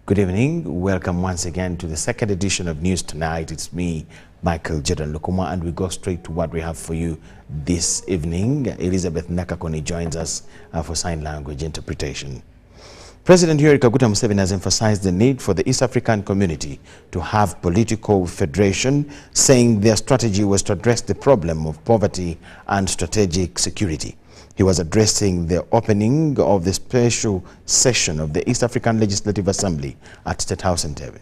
Good evening. Welcome once again to the second edition of News Tonight. It's me, Micheal Lukomwa, and we go straight to what we have for you this evening. Elizabeth Nakakoni joins us for sign language interpretation. President Yoweri Kaguta Museveni has emphasized the need for the East African community to have political federation, saying their strategy was to address the problem of poverty and strategic security. He was addressing the opening of the special session of the East African Legislative Assembly at State House in Entebbe.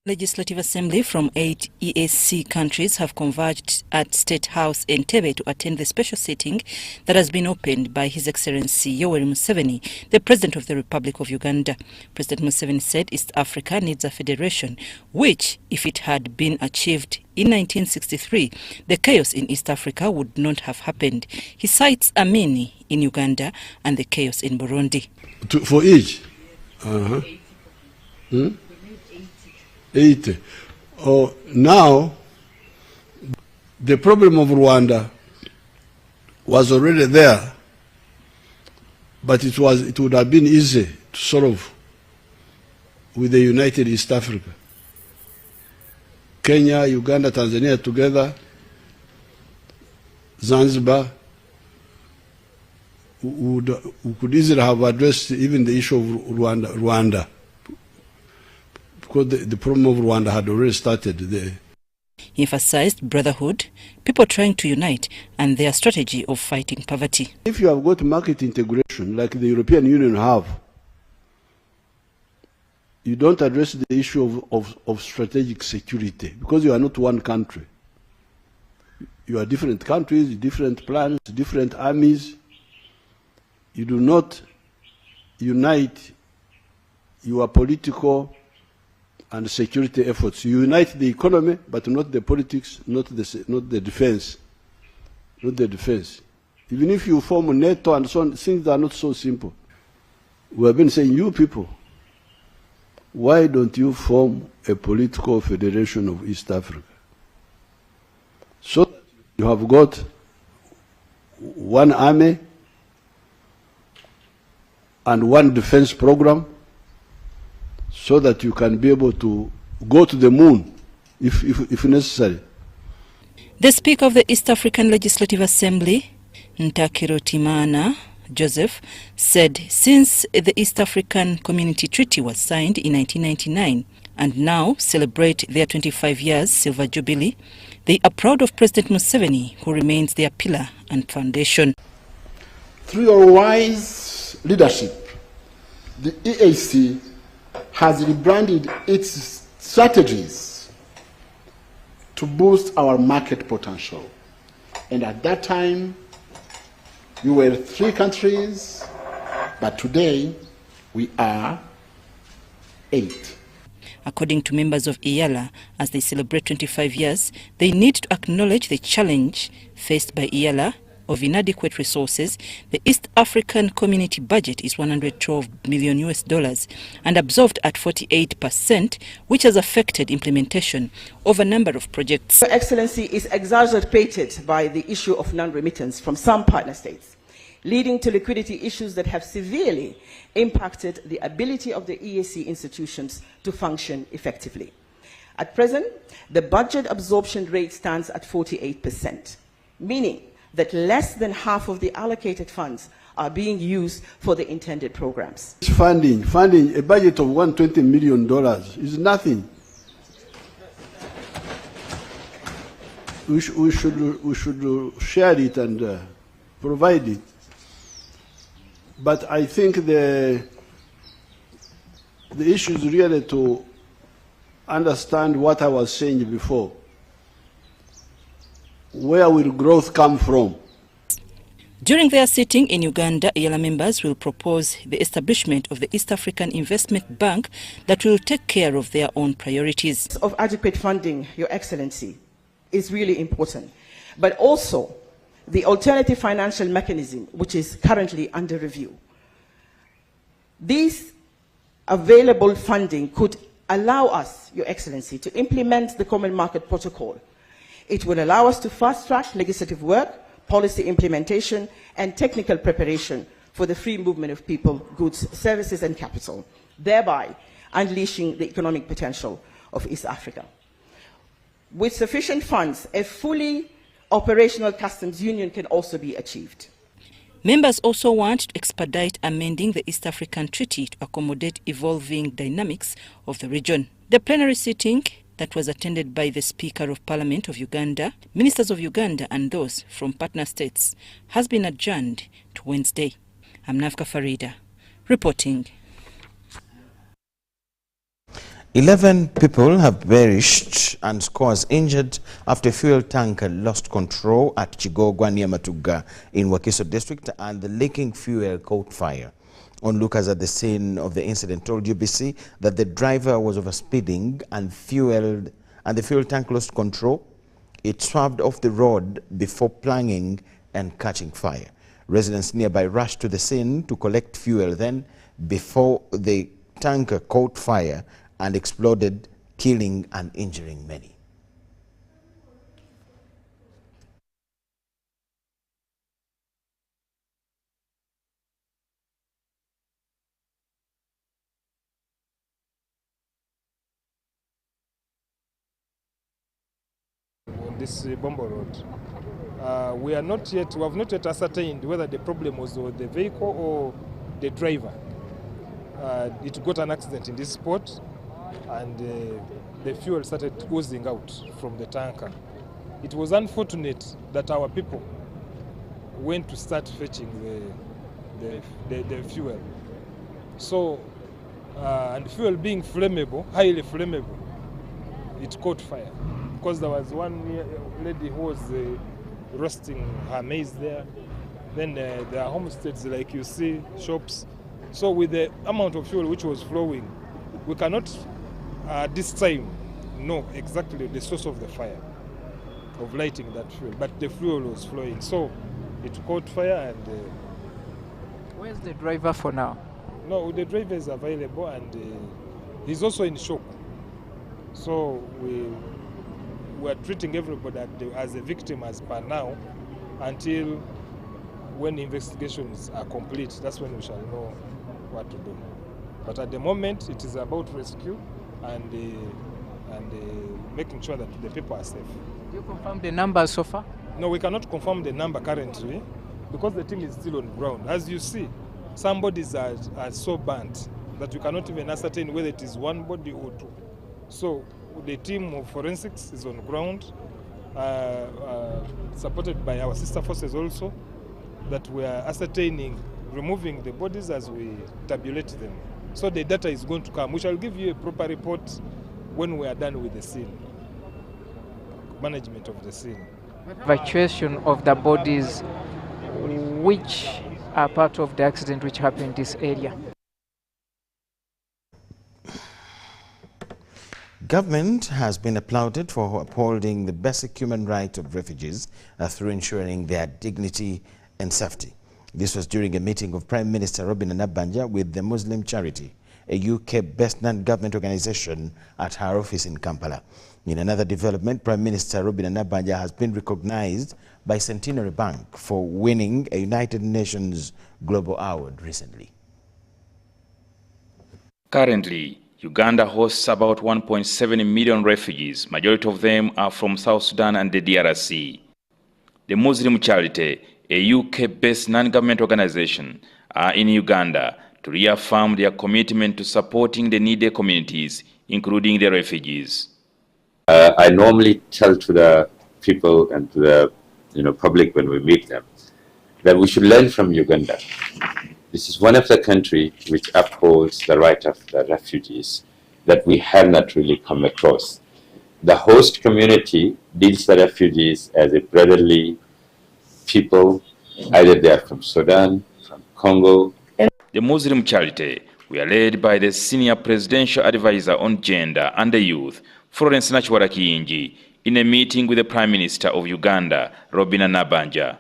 Legislative Assembly from 8 EAC countries have converged at State House in Entebbe to attend the special sitting that has been opened by His Excellency Yoweri Museveni, the President of the Republic of Uganda. President Museveni said East Africa needs a federation, which, if it had been achieved in 1963, the chaos in East Africa would not have happened. He cites Amini in Uganda and the chaos in Burundi. For each? 80. Oh, now, the problem of Rwanda was already there, but it would have been easy to solve with the United East Africa. Kenya, Uganda, Tanzania together, Zanzibar, we could easily have addressed even the issue of Rwanda. Because the problem of Rwanda had already started there. He emphasized brotherhood, people trying to unite, and their strategy of fighting poverty. If you have got market integration, like the European Union have, you don't address the issue of strategic security, because you are not one country. You are different countries, different plans, different armies. You do not unite your political and security efforts. You unite the economy, but not the politics, not the defense. Not the defense. Even if you form NATO and so on, things are not so simple. We have been saying, you people, why don't you form a political federation of East Africa? So that you have got one army and one defense program, so that you can be able to go to the moon if necessary. The Speaker of the East African Legislative Assembly, Ntakirutimana Joseph, said since the East African Community Treaty was signed in 1999 and now celebrate their 25 years Silver Jubilee, they are proud of President Museveni, who remains their pillar and foundation. Through your wise leadership, the EAC has rebranded its strategies to boost our market potential. And at that time, you were 3 countries, but today we are 8. According to members of EALA, as they celebrate 25 years, they need to acknowledge the challenge faced by EALA of inadequate resources. The East African Community budget is $112 million and absorbed at 48%, which has affected implementation of a number of projects. Your Excellency is exacerbated by the issue of non-remittance from some partner states, leading to liquidity issues that have severely impacted the ability of the EAC institutions to function effectively. At present, the budget absorption rate stands at 48%, meaning that less than half of the allocated funds are being used for the intended programs. Funding a budget of $120 million is nothing. We should share it and provide it. But I think the issue is really to understand what I was saying before. Where will growth come from? During their sitting in Uganda, EALA members will propose the establishment of the East African Investment Bank that will take care of their own priorities. Of adequate funding, Your Excellency, is really important, but also the alternative financial mechanism, which is currently under review. These available funding could allow us, Your Excellency, to implement the Common Market Protocol. It will allow us to fast-track legislative work, policy implementation, and technical preparation for the free movement of people, goods, services, and capital, thereby unleashing the economic potential of East Africa. With sufficient funds, a fully operational customs union can also be achieved. Members also want to expedite amending the East African Treaty to accommodate evolving dynamics of the region. The plenary sitting that was attended by the Speaker of Parliament of Uganda, ministers of Uganda and those from partner states has been adjourned to Wednesday. I'm Nafka Farida, reporting. 11 people have perished and scores injured after a fuel tanker lost control at Chigogwa near Matuga in Wakiso district and the leaking fuel caught fire. Onlookers at the scene of the incident told UBC that the driver was overspeeding and the fuel tank lost control. It swerved off the road before plunging and catching fire. Residents nearby rushed to the scene to collect fuel then before the tanker caught fire and exploded, killing and injuring many. On this Bombo Road, we have not yet ascertained whether the problem was the vehicle or the driver. It got an accident in this spot, and the fuel started oozing out from the tanker. It was unfortunate that our people went to start fetching the fuel. So, and fuel being flammable, highly flammable, it caught fire. Because there was one lady who was roasting her maize there. Then there are homesteads, like you see, shops. So with the amount of fuel which was flowing, we cannot this time know exactly the source of the fire, of lighting that fuel, but the fuel was flowing. So it caught fire and... Where's the driver for now? No, the driver is available and he's also in shock. So we are treating everybody as a victim as per now until when investigations are complete. That's when we shall know what to do. But at the moment, it is about rescue and making sure that the people are safe. Do you confirm the numbers so far? No, we cannot confirm the number currently because the team is still on ground. As you see, some bodies are so burnt that you cannot even ascertain whether it is one body or two. So the team of forensics is on ground, supported by our sister forces also, that we are ascertaining, removing the bodies as we tabulate them. So the data is going to come. We shall give you a proper report when we are done with the scene, management of the scene. Evacuation of the bodies which are part of the accident which happened in this area. Government has been applauded for upholding the basic human rights of refugees through ensuring their dignity and safety. This was during a meeting of Prime Minister Robin Nabanja with the Muslim Charity, a UK-based non-government organization, at her office in Kampala. In another development, Prime Minister Robin Nabanja has been recognized by Centenary Bank for winning a United Nations Global Award recently. Currently, Uganda hosts about 1.7 million refugees. Majority of them are from South Sudan and the DRC. The Muslim Charity, a UK-based non-government organization, are in Uganda to reaffirm their commitment to supporting the needy communities, including the refugees. I normally tell to the people and to the public when we meet them that we should learn from Uganda. This is one of the countries which upholds the right of the refugees that we have not really come across. The host community deals the refugees as a brotherly people, either they are from Sudan, from Congo. The Muslim Charity were led by the Senior Presidential Advisor on Gender and the Youth, Florence Nachwara Kiyingi, in a meeting with the Prime Minister of Uganda, Robin Nabanja.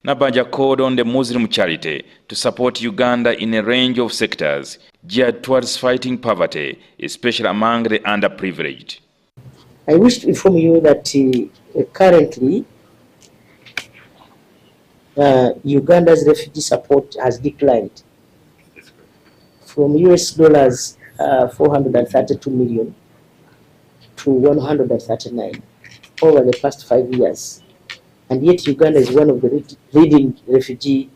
Nabanja called on the Muslim Charity to support Uganda in a range of sectors geared towards fighting poverty, especially among the underprivileged. I wish to inform you that currently Uganda's refugee support has declined from US dollars 432 million to 139 over the past 5 years. And yet Uganda is one of the leading refugee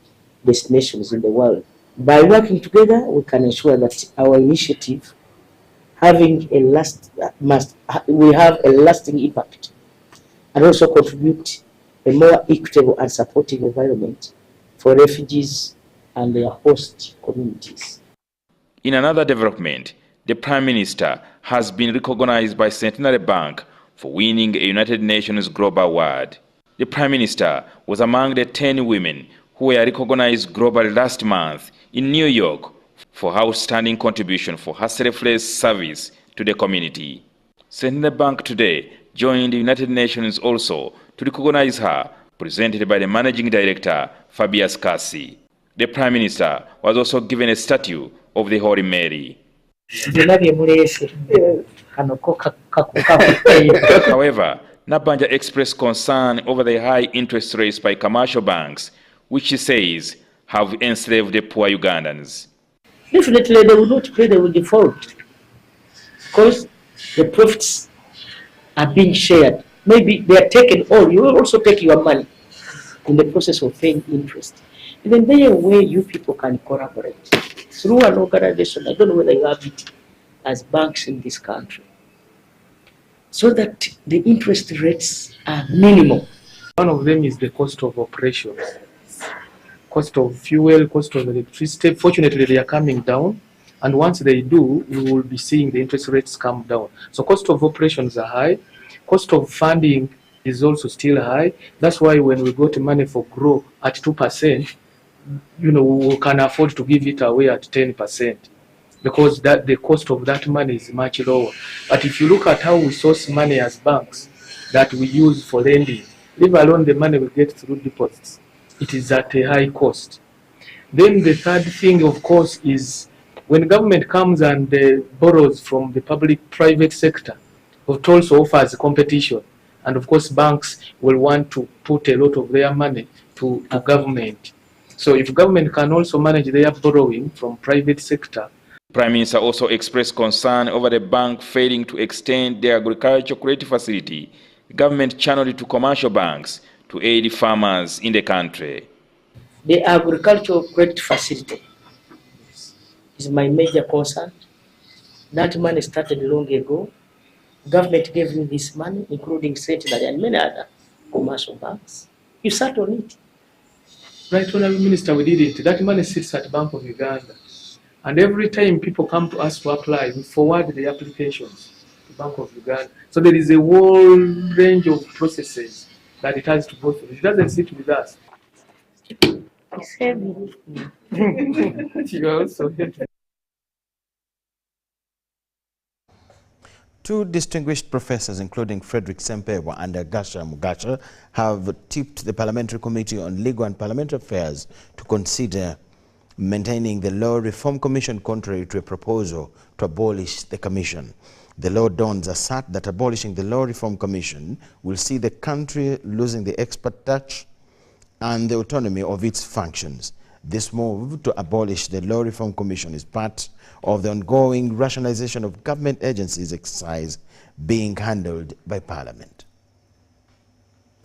destinations in the world. By working together, we can ensure that our initiative we have a lasting impact and also contribute a more equitable and supportive environment for refugees and their host communities. In another development, the Prime Minister has been recognized by Centenary Bank for winning a United Nations Global Award. The Prime Minister was among the 10 women who were recognized globally last month in New York for outstanding contribution for her selfless service to the community. Centenary Bank today joined the United Nations also to recognize her, presented by the Managing Director, Fabius Kasi. The Prime Minister was also given a statue of the Holy Mary. However, Nabanja expressed concern over the high interest rates by commercial banks, which she says have enslaved the poor Ugandans. Definitely they will not pay, they will default because the profits are being shared. Maybe they are taken all, you will also take your money in the process of paying interest. And then there is a way you people can collaborate through an organization. I don't know whether you have it as banks in this country, so that the interest rates are minimal. One of them is the cost of operations, cost of fuel, cost of electricity. Fortunately, they are coming down, and once they do, we will be seeing the interest rates come down. So cost of operations are high, cost of funding is also still high. That's why when we got money for growth at 2%, we can afford to give it away at 10%. Because the cost of that money is much lower. But if you look at how we source money as banks that we use for lending, leave alone the money we get through deposits, it is at a high cost. Then the third thing, of course, is when government comes and borrows from the public-private sector, it also offers competition. And of course, banks will want to put a lot of their money to government. So if government can also manage their borrowing from private sector. Prime Minister also expressed concern over the bank failing to extend their agricultural credit facility, government channeled to commercial banks to aid farmers in the country. The agricultural credit facility is my major concern. That money started long ago. Government gave me this money, including Centenary and many other commercial banks. You sat on it. Right, Honourable Minister, we did it. That money sits at Bank of Uganda. And every time people come to us to apply, we forward the applications to Bank of Uganda. So there is a whole range of processes that it has to go through. It doesn't sit with us. It's heavy. You are also heavy. Two distinguished professors, including Frederick Sempewa and Agasha Mugasha, have tipped the Parliamentary Committee on Legal and Parliamentary Affairs to consider maintaining the Law Reform Commission contrary to a proposal to abolish the commission. The law dons assert that abolishing the Law Reform Commission will see the country losing the expert touch and the autonomy of its functions. This move to abolish the Law Reform Commission is part of the ongoing rationalization of government agencies exercise being handled by Parliament.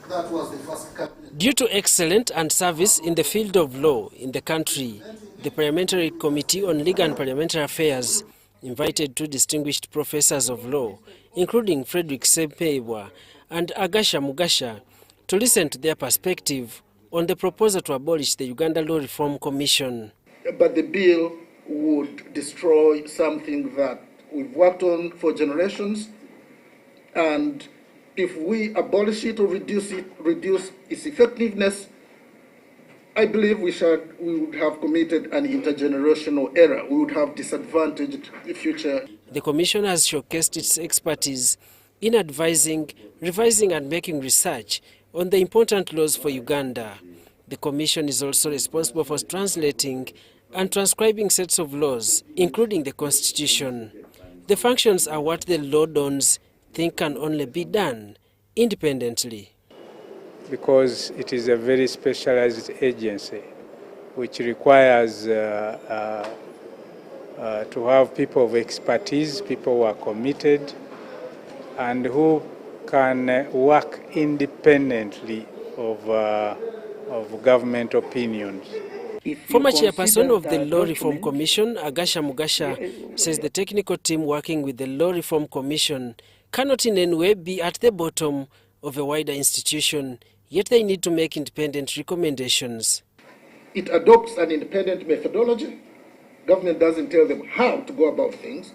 That was the first cabinet. Due to excellent and service in the field of law in the country, the Parliamentary Committee on Legal and Parliamentary Affairs invited two distinguished professors of law, including Frederick Sempewa and Agasha Mugasha, to listen to their perspective on the proposal to abolish the Uganda Law Reform Commission. But the bill would destroy something that we've worked on for generations, and if we abolish it or reduce its effectiveness, I believe we would have committed an intergenerational error. We would have disadvantaged the future. The Commission has showcased its expertise in advising, revising and making research on the important laws for Uganda. The Commission is also responsible for translating and transcribing sets of laws, including the Constitution. The functions are what the law dons think can only be done independently. because it is a very specialized agency which requires to have people of expertise, people who are committed, and who can work independently of government opinions. Former chairperson of the Law Reform Commission, Agasha Mugasha, says the technical team working with the Law Reform Commission cannot in any way be at the bottom of a wider institution, yet they need to make independent recommendations. It adopts an independent methodology. Government doesn't tell them how to go about things.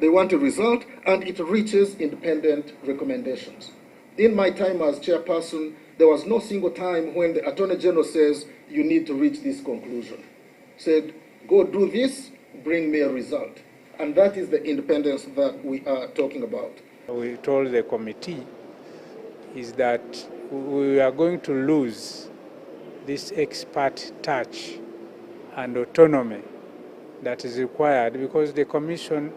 They want a result, and it reaches independent recommendations. In my time as chairperson, there was no single time when the Attorney General says, you need to reach this conclusion. Said, go do this, bring me a result. And that is the independence that we are talking about. We told the committee is that we are going to lose this expert touch and autonomy that is required because the Commission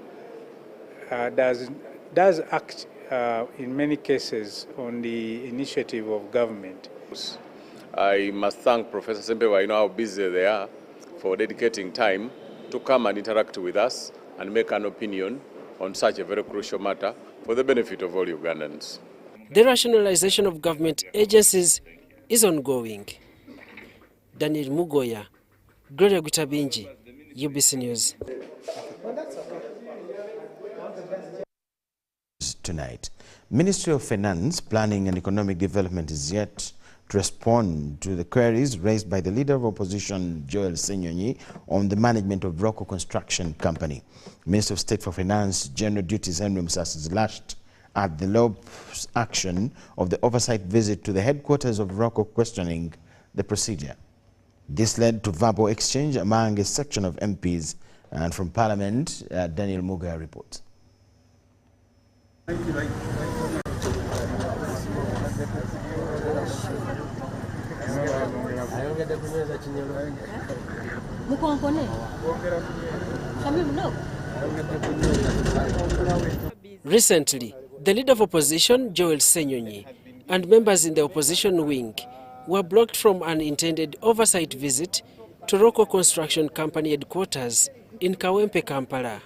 does act in many cases on the initiative of government. I must thank Professor Sempewa. I know how busy they are for dedicating time to come and interact with us and make an opinion on such a very crucial matter for the benefit of all Ugandans. The rationalization of government agencies is ongoing. Daniel Mugoya, Gloria Gutabinji, UBC News. Tonight, Ministry of Finance, Planning and Economic Development is yet to respond to the queries raised by the Leader of Opposition, Joel Senyonyi, on the management of Rocco Construction Company. Minister of State for Finance, General Duties Henry Musasizi lashed at the LOP's action of the oversight visit to the headquarters of Rocco, questioning the procedure. This led to verbal exchange among a section of MPs, and from Parliament, Daniel Muga reports. Recently, the Leader of Opposition, Joel Senyonyi, and members in the opposition wing were blocked from an intended oversight visit to Rocco Construction Company headquarters in Kawempe, Kampala.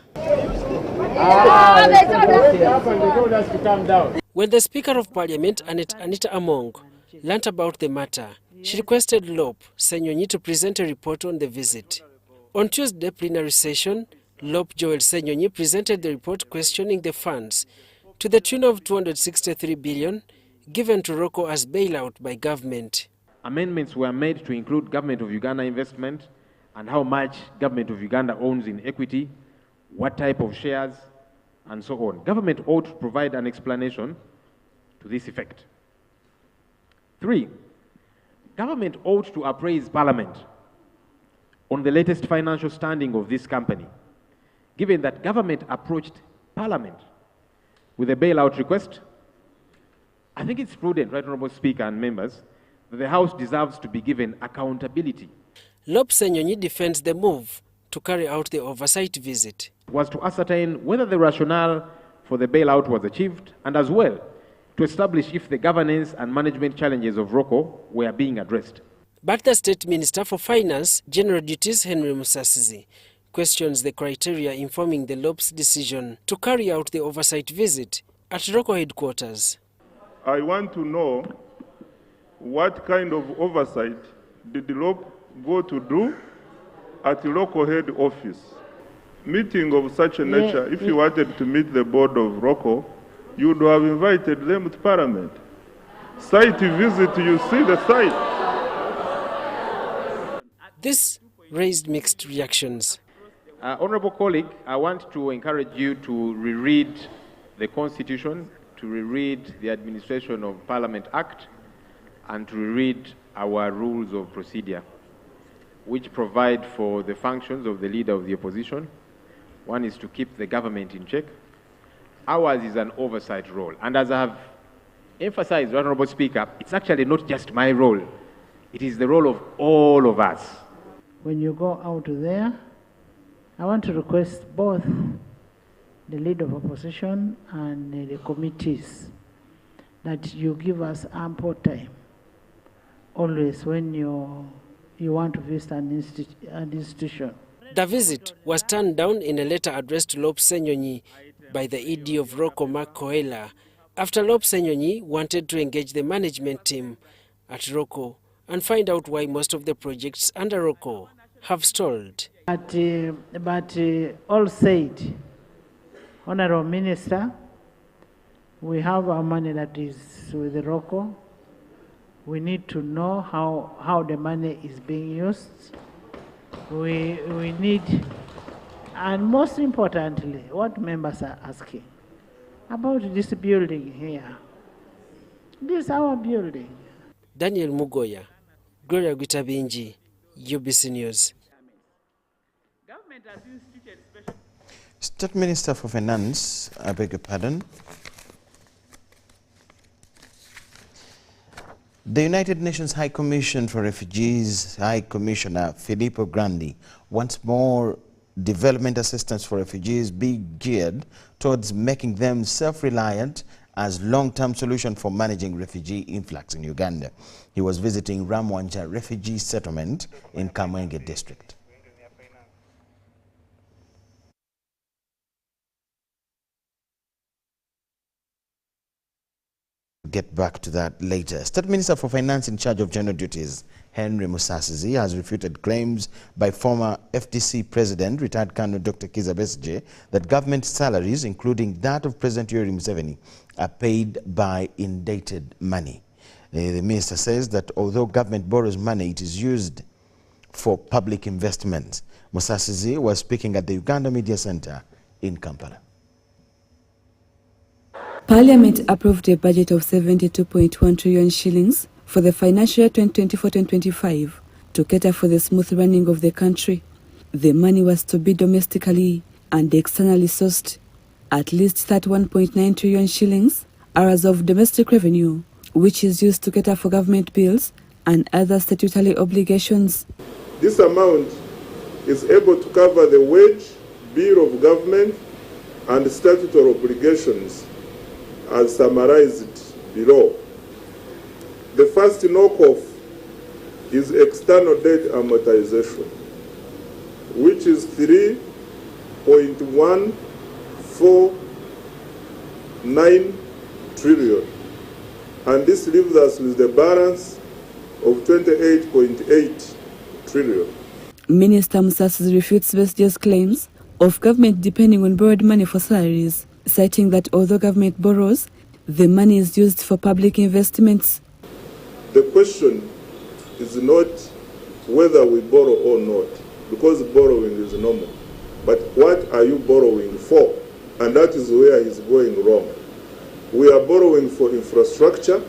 When the Speaker of Parliament, Anita Among, learnt about the matter, she requested LOP Senyonyi to present a report on the visit. On Tuesday plenary session, LOP Joel Senyonyi presented the report questioning the funds to the tune of 263 billion given to Rocco as bailout by government. Amendments were made to include Government of Uganda investment and how much Government of Uganda owns in equity, what type of shares, and so on. Government ought to provide an explanation to this effect. 3, government ought to appraise Parliament on the latest financial standing of this company, given that government approached Parliament with a bailout request. I think it's prudent, Right Honourable Speaker and members, that the House deserves to be given accountability. LOP Senyonyi defends the move to carry out the oversight visit. Was to ascertain whether the rationale for the bailout was achieved, and as well to establish if the governance and management challenges of Rocco were being addressed. But the State Minister for Finance, General Duties Henry Musasizi, questions the criteria informing the LOP's decision to carry out the oversight visit at Rocco headquarters. I want to know what kind of oversight did the LOP go to do at the local head office? Meeting of such a nature, if you wanted to meet the board of Rocco, you would have invited them to Parliament. Site visit, you see the site. This raised mixed reactions. Honourable colleague, I want to encourage you to reread the Constitution, to reread the Administration of Parliament Act, and to reread our rules of procedure, which provide for the functions of the Leader of the Opposition. One is to keep the government in check. Ours is an oversight role. And as I have emphasized, Honourable Speaker, it's actually not just my role. It is the role of all of us. When you go out there, I want to request both the Leader of Opposition and the committees that you give us ample time always when you want to visit an institution. The visit was turned down in a letter addressed to Lop Senyonyi by the ED of Roko Mark Koela after Lop Senyonyi wanted to engage the management team at Roko and find out why most of the projects under Roko have stalled. But all said, Honorable Minister, we have our money that is with the Roko. We need to know how the money is being used. We need, and most importantly, what members are asking about this building here. This is our building. Daniel Mugoya, Gloria Gutabinji, UBC News. State Minister for Finance, I beg your pardon. The United Nations High Commission for Refugees, High Commissioner Filippo Grandi, wants more development assistance for refugees be geared towards making them self-reliant as long-term solution for managing refugee influx in Uganda. He was visiting Ramwanja refugee settlement in Kamwenge district. Get back to that later. State Minister for Finance in charge of general duties, Henry Musasizi, has refuted claims by former FDC President, retired Colonel Dr. Kizza Besigye, that government salaries, including that of President Yoweri Museveni, are paid by indated money. The minister says that although government borrows money, it is used for public investments. Musasizi was speaking at the Uganda Media Center in Kampala. Parliament approved a budget of 72.1 trillion shillings for the financial year 2024-2025 to cater for the smooth running of the country. The money was to be domestically and externally sourced. At least 31.9 trillion shillings are as of domestic revenue, which is used to cater for government bills and other statutory obligations. This amount is able to cover the wage, bill of government, and statutory obligations as summarized below. The first knockoff is external debt amortization, which is 3.149 trillion, and this leaves us with the balance of 28.8 trillion. Minister Musasizi refutes Besigye's claims of government depending on borrowed money for salaries, citing that although government borrows, the money is used for public investments. The question is not whether we borrow or not, because borrowing is normal. But what are you borrowing for? And that is where he's going wrong. We are borrowing for infrastructure,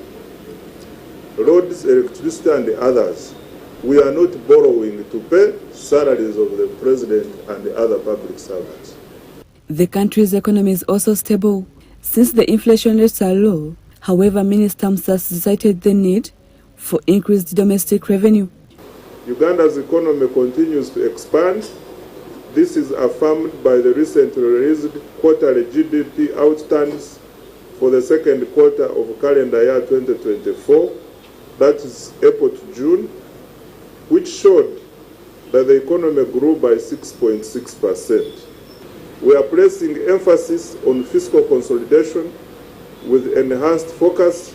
roads, electricity, and the others. We are not borrowing to pay salaries of the president and the other public servants. The country's economy is also stable, since the inflation rates are low. However, Minister Musasizi cited the need for increased domestic revenue. Uganda's economy continues to expand. This is affirmed by the recently released quarterly GDP outturns for the second quarter of calendar year 2024, that is April to June, which showed that the economy grew by 6.6%. We are placing emphasis on fiscal consolidation with enhanced focus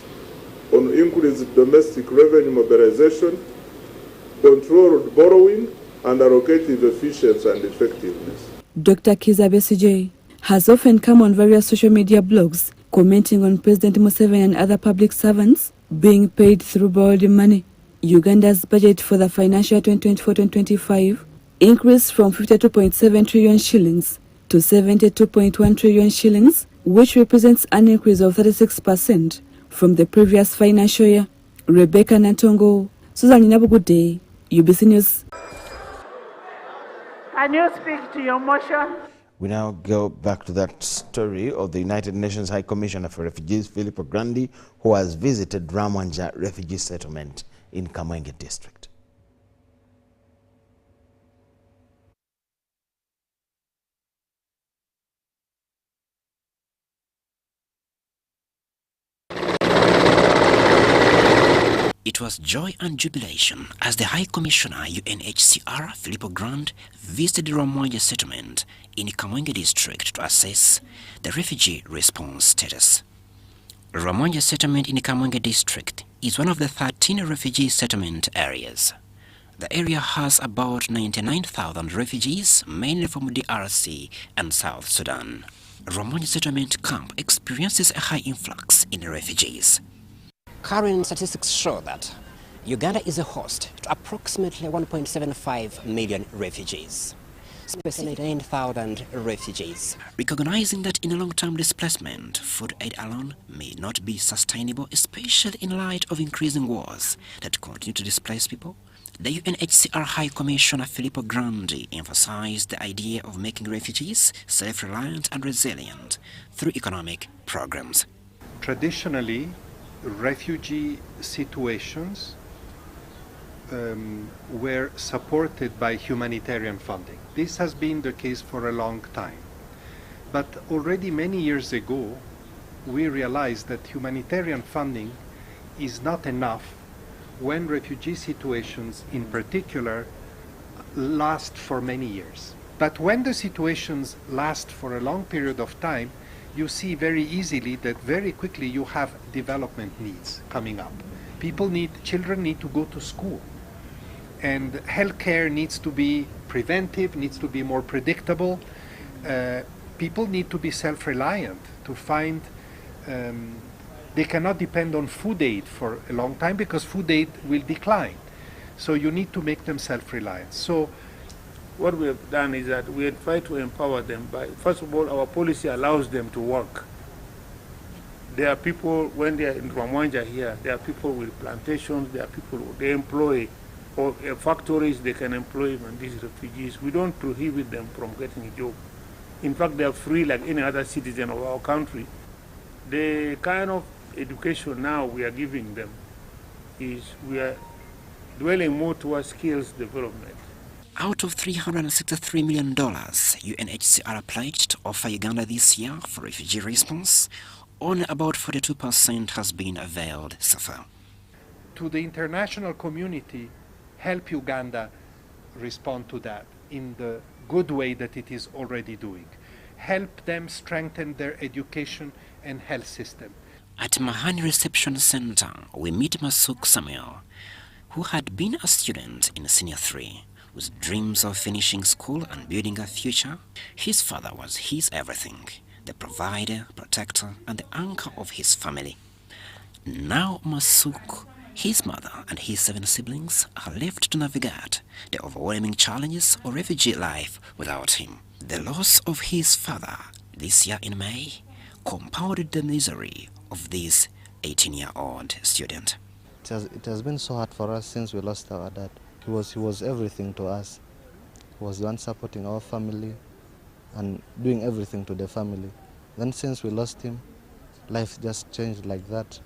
on increased domestic revenue mobilization, controlled borrowing, and allocative efficiency and effectiveness. Dr. Kizza Besigye has often come on various social media blogs commenting on President Museveni and other public servants being paid through borrowed money. Uganda's budget for the financial year 2024-2025 increased from 52.7 trillion shillings to 72.1 trillion shillings, which represents an increase of 36% from the previous financial year. Rebecca Nantongo, Susan Inabugude, UBC News. Can you speak to your motion? We now go back to that story of the United Nations High Commissioner for Refugees, Filippo Grandi, who has visited Ramwanja refugee settlement in Kamwenge district. It was joy and jubilation as the High Commissioner UNHCR Filippo Grandi visited the Ramwanja settlement in Kamwenge district to assess the refugee response status. Ramwanja settlement in Kamwenge district is one of the 13 refugee settlement areas. The area has about 99,000 refugees, mainly from DRC and South Sudan. Ramwanja settlement camp experiences a high influx in refugees. Current statistics show that Uganda is a host to approximately 1.75 million refugees, specifically 9,000 refugees. Recognizing that in a long-term displacement, food aid alone may not be sustainable, especially in light of increasing wars that continue to displace people, the UNHCR High Commissioner Filippo Grandi emphasized the idea of making refugees self-reliant and resilient through economic programs. Traditionally, refugee situations were supported by humanitarian funding. This has been the case for a long time. But already many years ago, we realized that humanitarian funding is not enough when refugee situations in particular last for many years. But when the situations last for a long period of time, you see very easily that very quickly you have development needs coming up. Children need to go to school. And healthcare needs to be preventive, needs to be more predictable. People need to be self-reliant to find, they cannot depend on food aid for a long time because food aid will decline. So you need to make them self-reliant. So what we have done is that we have tried to empower them by, first of all, our policy allows them to work. There are people, when they are in Ramwanja here, there are people with plantations, there are people, they employ, or factories, they can employ these refugees. We don't prohibit them from getting a job. In fact, they are free like any other citizen of our country. The kind of education now we are giving them is we are dwelling more towards skills development. Out of $363 million UNHCR pledged to offer Uganda this year for refugee response, only about 42% has been availed so far. To the international community, help Uganda respond to that in the good way that it is already doing. Help them strengthen their education and health system. At Mahani Reception Center, we meet Masuk Samuel, who had been a student in Senior 3. With dreams of finishing school and building a future, his father was his everything, the provider, protector, and the anchor of his family. Now Masuk, his mother, and his 7 siblings are left to navigate the overwhelming challenges of refugee life without him. The loss of his father this year in May compounded the misery of this 18-year-old student. It has been so hard for us since we lost our dad. He was everything to us. He was the one supporting our family and doing everything to the family. Then since we lost him, life just changed like that.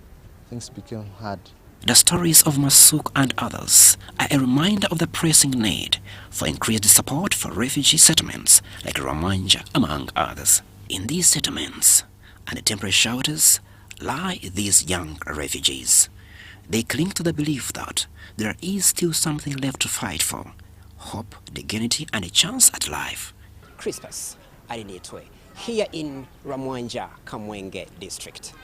Things became hard. The stories of Masuk and others are a reminder of the pressing need for increased support for refugee settlements like Ramwanja, among others. In these settlements and the temporary shelters lie these young refugees. They cling to the belief that there is still something left to fight for: hope, dignity, and a chance at life. Crispus Alinitwe, here in Ramwanja, Kamwenge district.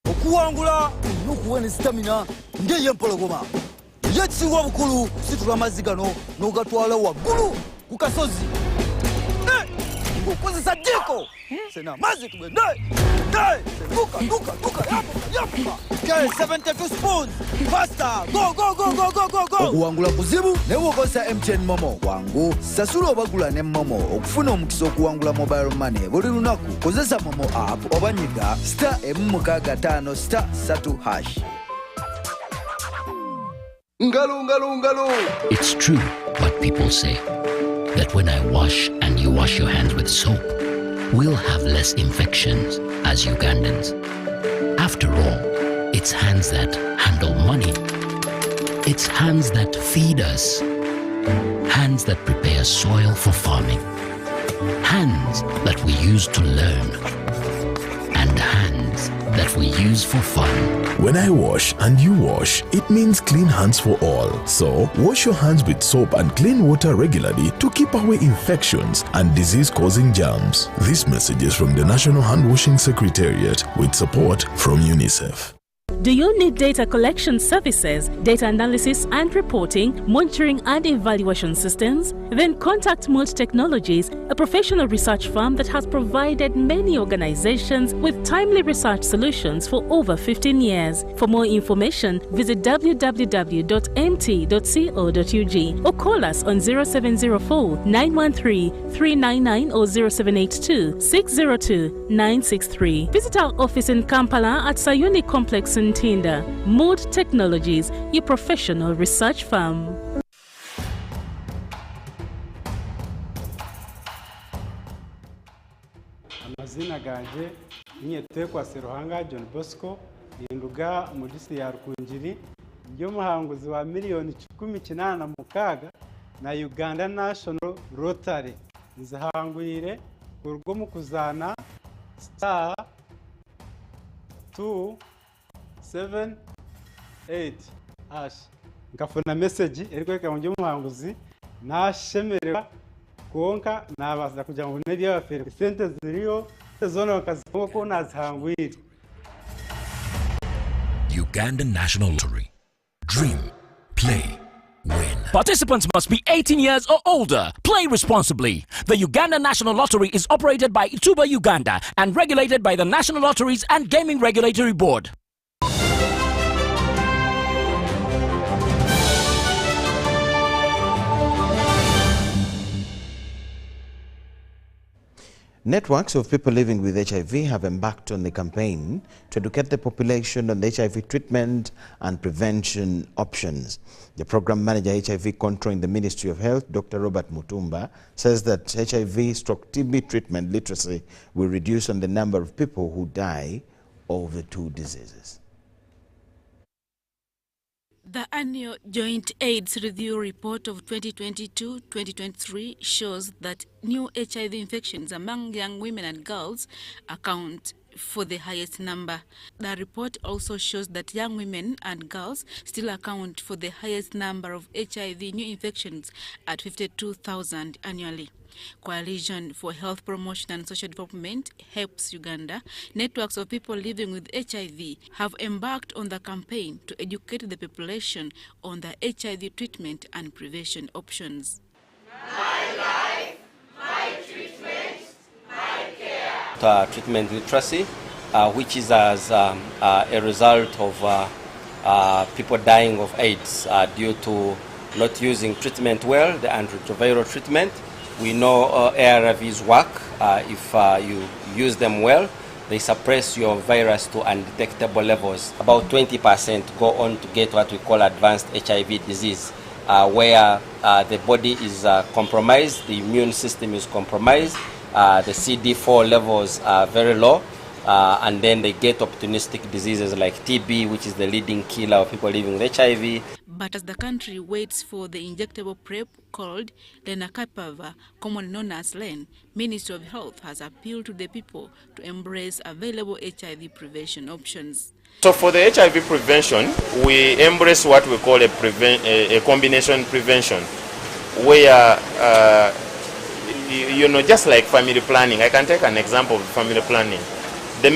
Okuwangula n'okuwa stamina ng'ey'empologoma. Yekisinga obukulu situla amazzi gano n'ogatwala waggulu ku kasozi. Ng'okozesa jjiko sena amazzi tugende. Duka yapuka. 72 spoons. Faster. Go. Okuwangula kuzibu ne bw'okozesa MTN Momo wangu. Sasula obagula ne Momo okufuna omukisa okuwangula mobile money buli lunaku. Kozesa Momo app oba nyiga *165*3#. It's true what people say, that when I wash and you wash your hands with soap, we'll have less infections as Ugandans. After all, it's hands that handle money. It's hands that feed us. Hands that prepare soil for farming. Hands that we use to learn. And hands that we use for fun. When I wash and you wash, it means clean hands for all. So, wash your hands with soap and clean water regularly to keep away infections and disease-causing germs. This message is from the National Handwashing Secretariat with support from UNICEF. Do you need data collection services, data analysis and reporting, monitoring and evaluation systems? Then contact Mold Technologies, a professional research firm that has provided many organizations with timely research solutions for over 15 years. For more information, visit www.mt.co.ug or call us on 0704 913 399 or 0782 602 963. Visit our office in Kampala at Sayuni Complex in Tinda. Mold Technologies, your professional research firm. Amazina ganje Nyetekwa Seruhanga John Bosco Yenduga Mudisi ya Rukunjiri y'umuhanguzi wa miliyoni 16 na Uganda National Rotary nzahangwire kurwo mu kuzana star 278 ngafuna message eriko mu y'umuhanguzi nashemerera konka nabaza kugira ngo nebi abafere sente ziriyo zono kaziko nazihangwire. Uganda National Lottery. Dream, play, win. Participants must be 18 years or older. Play responsibly. The Uganda National Lottery is operated by Ituba Uganda and regulated by the National Lotteries and Gaming Regulatory Board. Networks of people living with HIV have embarked on a campaign to educate the population on the HIV treatment and prevention options. The program manager HIV control in the Ministry of Health, Dr. Robert Mutumba, says that HIV/TB treatment literacy will reduce on the number of people who die of the two diseases. The annual Joint AIDS Review Report of 2022-2023 shows that new HIV infections among young women and girls account for the highest number. The report also shows that young women and girls still account for the highest number of HIV new infections at 52,000 annually. Coalition for Health Promotion and Social Development, HELPS Uganda, networks of people living with HIV have embarked on the campaign to educate the population on the HIV treatment and prevention options. My life, my treatment, my care. Treatment literacy, which is as a result of people dying of AIDS due to not using treatment well, the antiretroviral treatment. We know ARVs work. If you use them well, they suppress your virus to undetectable levels. About 20% go on to get what we call advanced HIV disease, where the body is compromised, the immune system is compromised, the CD4 levels are very low, and then they get opportunistic diseases like TB, which is the leading killer of people living with HIV. But as the country waits for the injectable PrEP called lenacapavir, commonly known as LEN, Ministry of Health has appealed to the people to embrace available HIV prevention options. So for the HIV prevention, we embrace what we call a combination prevention, where you know, just like family planning. I can take an example of family planning. The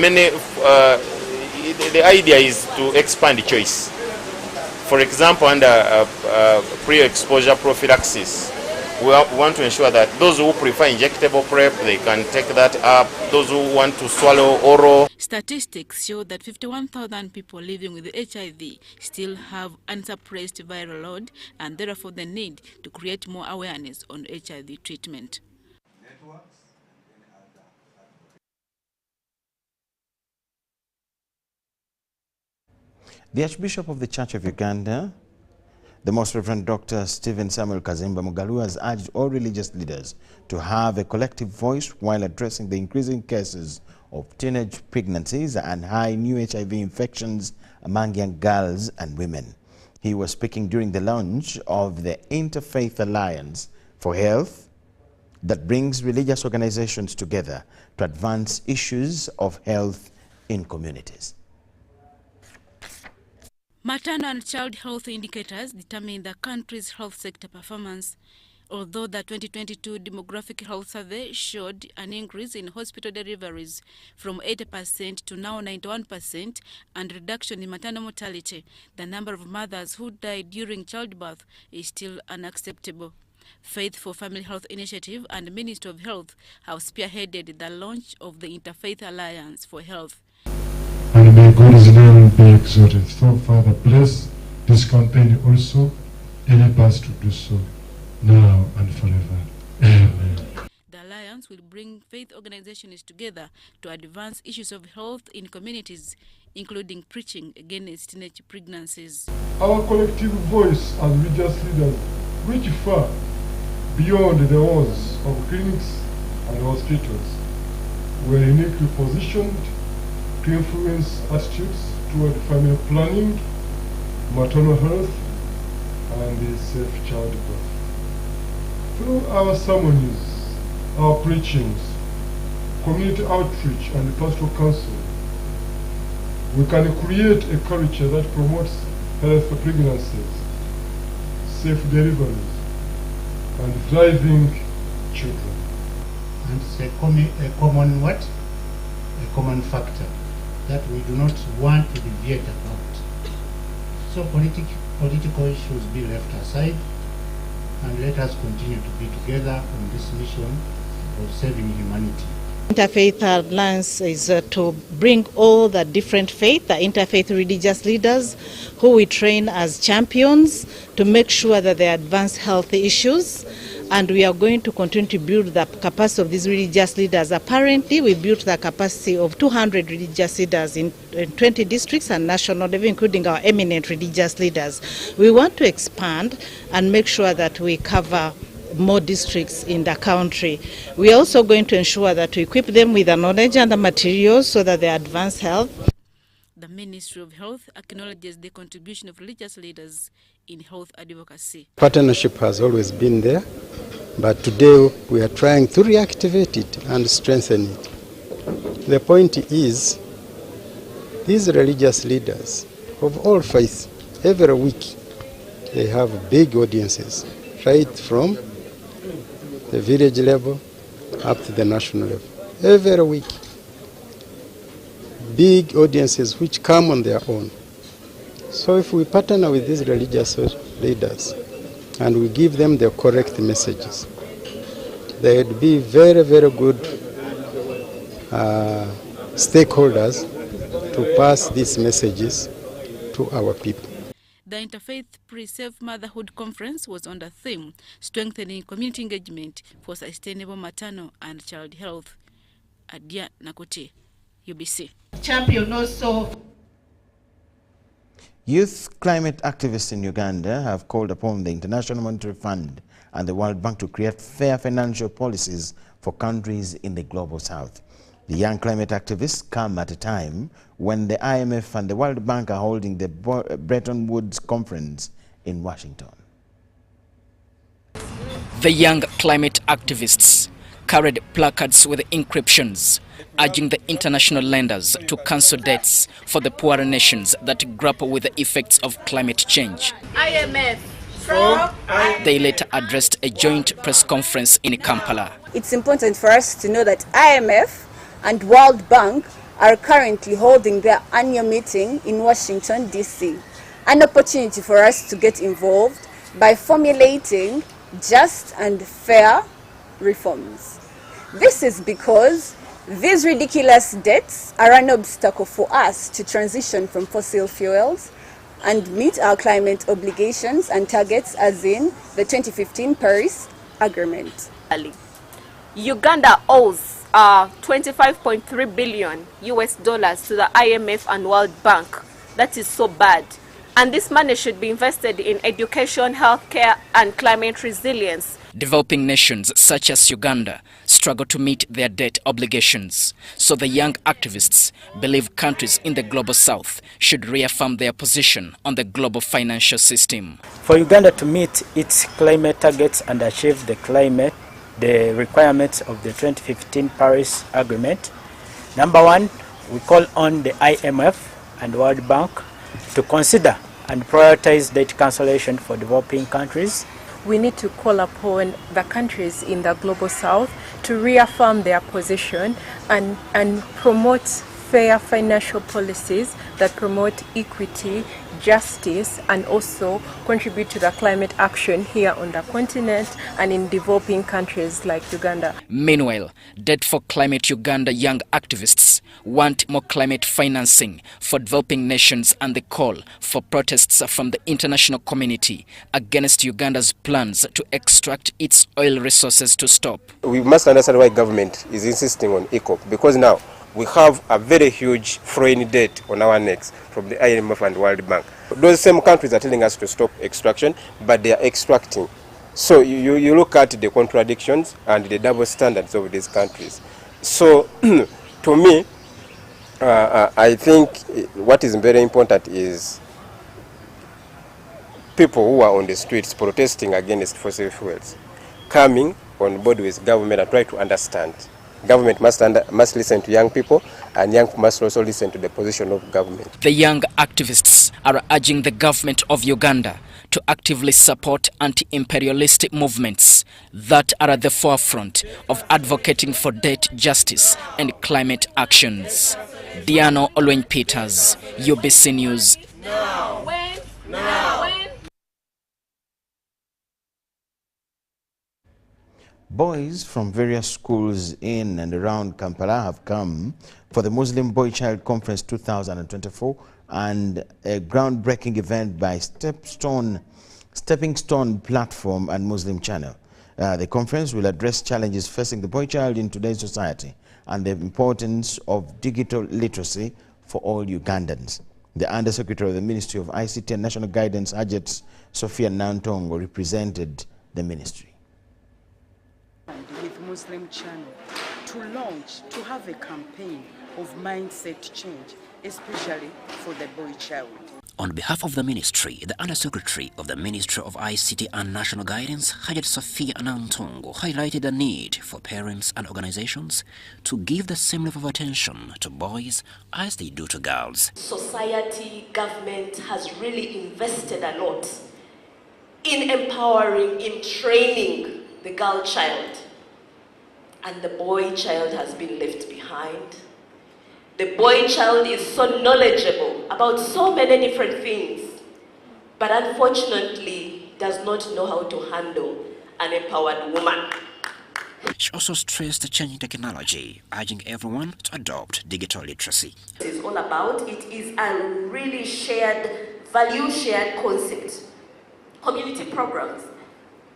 idea is to expand choice. For example, under pre-exposure prophylaxis, we want to ensure that those who prefer injectable PrEP, they can take that up. Those who want to swallow oral. Statistics show that 51,000 people living with HIV still have unsuppressed viral load, and therefore the need to create more awareness on HIV treatment. The Archbishop of the Church of Uganda, the Most Reverend Dr. Stephen Samuel Kazimba Mugalu, has urged all religious leaders to have a collective voice while addressing the increasing cases of teenage pregnancies and high new HIV infections among young girls and women. He was speaking during the launch of the Interfaith Alliance for Health that brings religious organizations together to advance issues of health in communities. Maternal and child health indicators determine the country's health sector performance. Although the 2022 demographic health survey showed an increase in hospital deliveries from 80% to now 91% and reduction in maternal mortality, the number of mothers who died during childbirth is still unacceptable. Faith for Family Health Initiative and Ministry of Health have spearheaded the launch of the Interfaith Alliance for Health. And may God's name be exalted. So, Father, bless this campaign also and help us to do so now and forever. Amen. The Alliance will bring faith organizations together to advance issues of health in communities, including preaching against teenage pregnancies. Our collective voice as religious leaders reach far beyond the walls of clinics and hospitals. We are uniquely positioned to influence attitudes toward family planning, maternal health, and safe childbirth. Through our ceremonies, our preachings, community outreach, and pastoral counsel, we can create a culture that promotes healthy pregnancies, safe deliveries, and thriving children. And it's a common factor that we do not want to deviate about. So political issues be left aside, and let us continue to be together on this mission of saving humanity. Interfaith Alliance is to bring all the different faith, the interfaith religious leaders who we train as champions to make sure that they advance health issues. And we are going to continue to build the capacity of these religious leaders. Apparently, we built the capacity of 200 religious leaders in 20 districts and national level, including our eminent religious leaders. We want to expand and make sure that we cover more districts in the country. We are also going to ensure that we equip them with the knowledge and the materials so that they advance health. The Ministry of Health acknowledges the contribution of religious leaders in health advocacy. Partnership has always been there, but today we are trying to reactivate it and strengthen it. The point is, these religious leaders of all faiths, every week, they have big audiences, right from the village level up to the national level. Every week, big audiences which come on their own. So if we partner with these religious leaders and we give them the correct messages, they would be very, very good stakeholders to pass these messages to our people. The Interfaith Pre-Safe Motherhood Conference was on the theme, strengthening community engagement for sustainable maternal and child health. Adia Nakote, UBC. Champion also. Youth climate activists in Uganda have called upon the International Monetary Fund and the World Bank to create fair financial policies for countries in the global south. The young climate activists come at a time when the IMF and the World Bank are holding the Bretton Woods Conference in Washington. The young climate activists carried placards with inscriptions urging the international lenders to cancel debts for the poorer nations that grapple with the effects of climate change. IMF. They later addressed a joint press conference in Kampala. It's important for us to know that IMF and World Bank are currently holding their annual meeting in Washington, D.C. An opportunity for us to get involved by formulating just and fair reforms. This is because these ridiculous debts are an obstacle for us to transition from fossil fuels and meet our climate obligations and targets as in the 2015 Paris Agreement. Uganda owes $25.3 billion US dollars to the IMF and World Bank. That is so bad. And this money should be invested in education, healthcare, and climate resilience. Developing nations such as Uganda struggle to meet their debt obligations, so the young activists believe countries in the global south should reaffirm their position on the global financial system. For Uganda to meet its climate targets and achieve the requirements of the 2015 Paris Agreement, number one, we call on the IMF and World Bank to consider and prioritize debt cancellation for developing countries. We need to call upon the countries in the global south to reaffirm their position and promote fair financial policies that promote equity, justice, and also contribute to the climate action here on the continent and in developing countries like Uganda. Meanwhile, Debt for Climate Uganda young activists want more climate financing for developing nations and the call for protests from the international community against Uganda's plans to extract its oil resources to stop. We must understand why government is insisting on ECOP, because now we have a very huge foreign debt on our necks from the IMF and World Bank. Those same countries are telling us to stop extraction, but they are extracting. So you look at the contradictions and the double standards of these countries. So to me, I think what is very important is people who are on the streets protesting against fossil fuels coming on board with government and try to understand. Government must listen to young people, and young people must also listen to the position of government. The young activists are urging the government of Uganda to actively support anti-imperialistic movements that are at the forefront of advocating for debt justice and climate actions. Diano Olwen-Peters, UBC News. Boys from various schools in and around Kampala have come for the Muslim Boy Child Conference 2024 and a groundbreaking event by Stepping Stone Platform and Muslim Channel. The conference will address challenges facing the boy child in today's society and the importance of digital literacy for all Ugandans. The Undersecretary of the Ministry of ICT and National Guidance, Ajit Sophia Nantongo, represented the ministry. With Muslim Channel to have a campaign of mindset change, especially for the boy child. On behalf of the ministry, the Undersecretary of the Ministry of ICT and National Guidance, Ajit Sophia Nantongo, highlighted the need for parents and organizations to give the same level of attention to boys as they do to girls. Society, government has really invested a lot in empowering, in training the girl child, and the boy child has been left behind. The boy child is so knowledgeable about so many different things, but unfortunately does not know how to handle an empowered woman. She also stressed the changing technology, urging everyone to adopt digital literacy. It is all about, it is a really shared, value-shared concept. Community programs.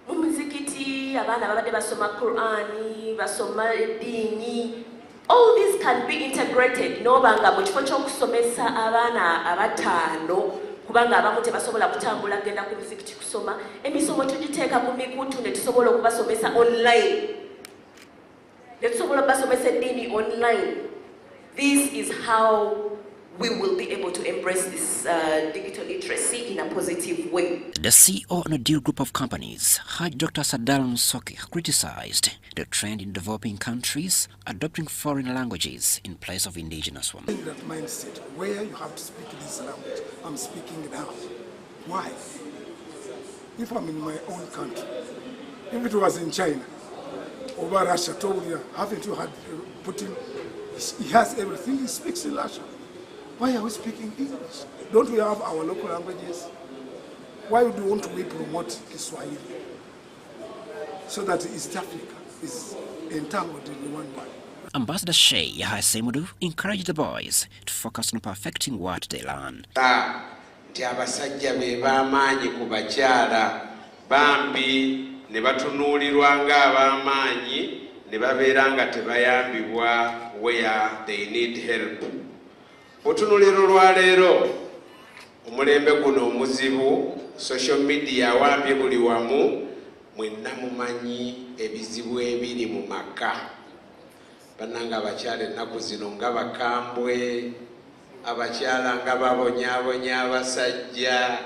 Mumizikiti, abana babade basoma Qur'ani, basoma dini. All these can be integrated. No banga mu kifo ky'okusomesa abaana abatano kubanga abamu tebasobola kutambula genda ku muzikiti kusoma. Emisomo tugiteeka ku mikutu ne tusobola okubasomesa online. Ne tusobola okubasomesa dini online. This is how we will be able to embrace this digital literacy in a positive way. The CEO and a deal group of companies, Haj Dr. Sadal Nsoki, criticized the trend in developing countries adopting foreign languages in place of indigenous ones. That mindset where you have to speak this language, I'm speaking now. Why? If I'm in my own country, if it was in China, over Russia, told you, haven't you had Putin? He has everything, he speaks in Russia. Why are we speaking English? Don't we have our local languages? Why don't we promote Kiswahili? So that East Africa is entangled in one body. Ambassador Shea Yahya Semudu encouraged the boys to focus on perfecting what they learn. Abasajja be b'amaanyi ku bakyala bambi ne batunuulirwa ng'ab'amaanyi ne babeera nga tebayambibwa where they need help. Otunuliro lwa leero omulembe guno omuzibu social media awambye buli wamu mwenna mumanyi ebizibu ebiri mu maka bannanga abakyala ennaku zino nga bakambwe abakyala nga babonyaabonya abasajja.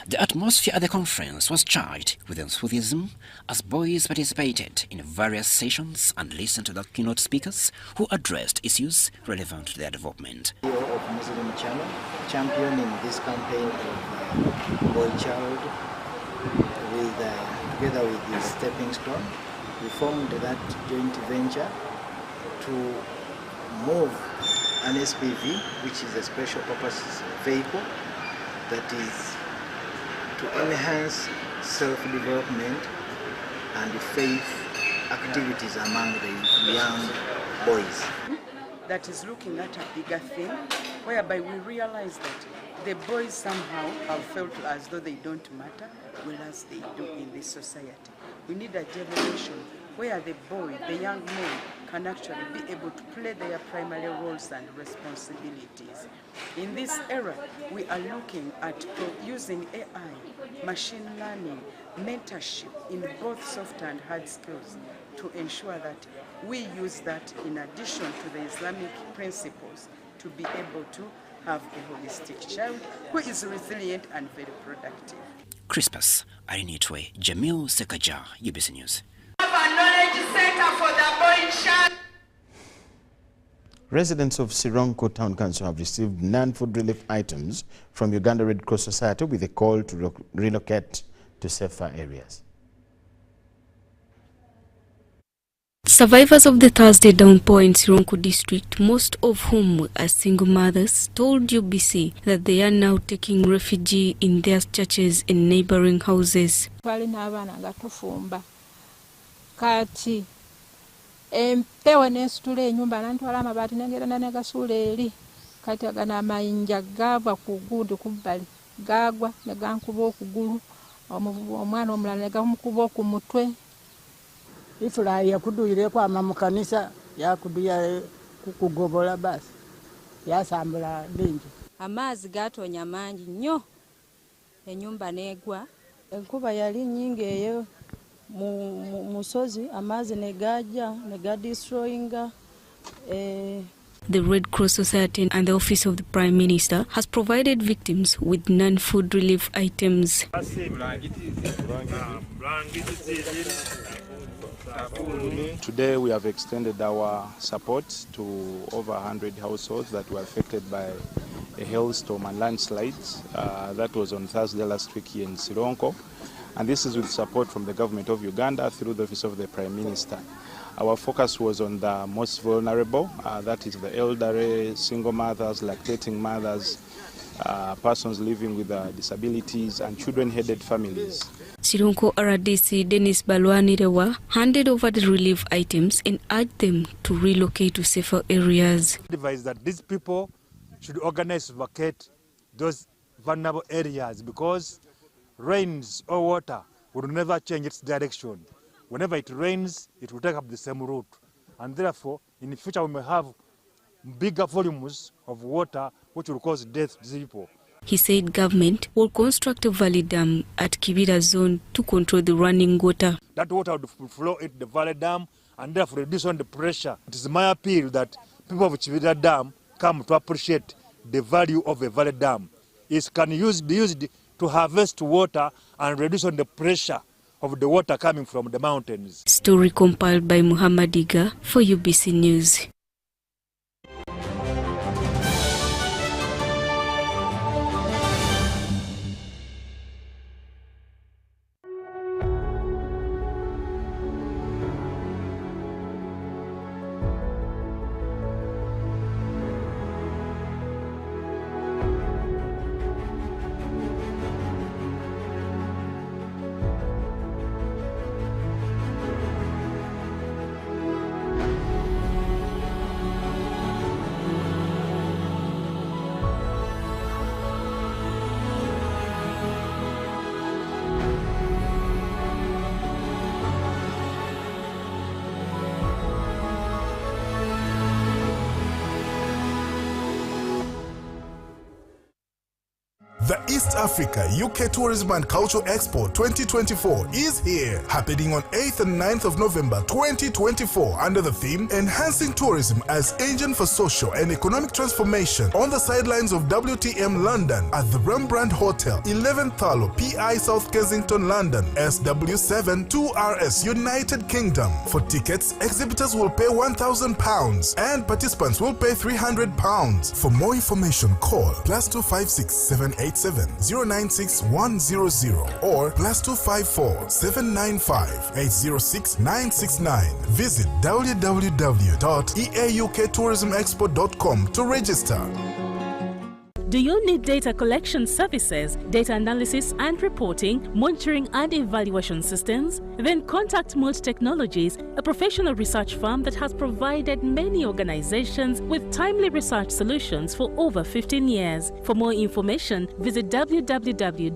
The atmosphere at the conference was charged with enthusiasm as boys participated in various sessions and listened to the keynote speakers who addressed issues relevant to their development. Of Muslim Channel, championing this campaign of Boy Child together with the Stepping Stone, we formed that joint venture to move an SPV, which is a special purpose vehicle that is to enhance self-development and faith activities among the young boys. That is looking at a bigger thing, whereby we realize that the boys somehow have felt as though they don't matter, whereas they do in this society. We need a generation where the boy, the young men, can actually be able to play their primary roles and responsibilities. In this era, we are looking at using AI, machine learning, mentorship in both soft and hard skills to ensure that we use that in addition to the Islamic principles to be able to have a holistic child who is resilient and very productive. Crispus Arinitwe, Jamil Sekaja, UBC News. Residents of Sironko Town Council have received non-food relief items from Uganda Red Cross Society with a call to relocate to safer areas. Survivors of the Thursday downpour in Sironko district, most of whom are single mothers, told UBC that they are now taking refuge in their churches and neighboring houses. Kati empewe nesitula enyumba nantwala amabaati nengerana negasuula eri kati agana amayinja gava ku gudu kubbali gagwa negankuba okugulu omwana omulala negamukuba ku mutwe. Ifula yakuduyire kwama mu kanisa yakuduya kugobola basi yasambula bingi. Amaazi gatonya mangi nnyo enyumba negwa enkuba yali nyingi eyo musozi amazi negaja negadestroyinga. The Red Cross Society and the Office of the Prime Minister has provided victims with non-food relief items. Today we have extended our support to over 100 households that were affected by a hailstorm and landslides. That was on Thursday last week here in Sironko. And this is with support from the government of Uganda through the Office of the Prime Minister. Our focus was on the most vulnerable, that is the elderly, single mothers, lactating mothers, persons living with disabilities and children-headed families. Sironko RDC Dennis Balwanirewa handed over the relief items and urged them to relocate to safer areas. Advise that these people should organize to vacate those vulnerable areas because rains or water will never change its direction. Whenever it rains, it will take up the same route. And therefore, in the future, we may have bigger volumes of water which will cause death to people. He said government will construct a valley dam at Kibira zone to control the running water. That water would flow into the valley dam and therefore reduce on the pressure. It is my appeal that people of Kibira dam come to appreciate the value of a valley dam. It can be used to harvest water and reduce on the pressure of the water coming from the mountains. Story compiled by Muhammad Iga for UBC News. The East Africa UK Tourism and Culture Expo 2024 is here, happening on 8th and 9th of November 2024 under the theme Enhancing Tourism as Engine for Social and Economic Transformation on the sidelines of WTM London at the Rembrandt Hotel, 11th Thalo, PI South Kensington, London, SW7 2RS, United Kingdom. For tickets, exhibitors will pay £1,000 and participants will pay £300. For more information, call +256 787 096 100 or +254 795 806 969. Visit www.eaukTourismExpo.com to register. Do you need data collection services, data analysis and reporting, monitoring and evaluation systems? Then contact Multi Technologies, a professional research firm that has provided many organizations with timely research solutions for over 15 years. For more information, visit www.mt.co.ug